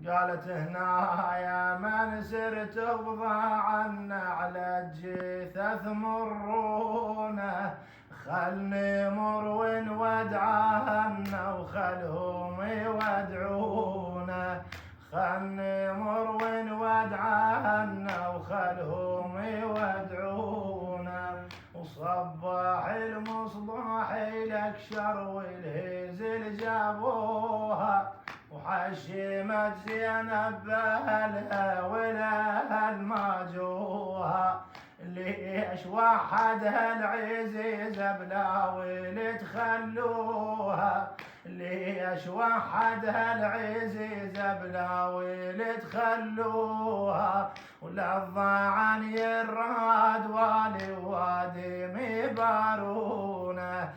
قالت هنا يا من سرت بضاعنا على الجثث ثمرونا، خلني مر ونودعهن وخلهم يودعونا، خلني مر ونودعهن وخلهم يودعونا، وصباح المصباح لك شر والهزل جابوها، وحشمت زينب بأهلها والأهل ما جوها، ليش وحدها العزيز بلا ولد خلوها، ليش وحدها العزيز بلا ولد خلوها، ولا الضاعن يراد والي وادي مبارونه.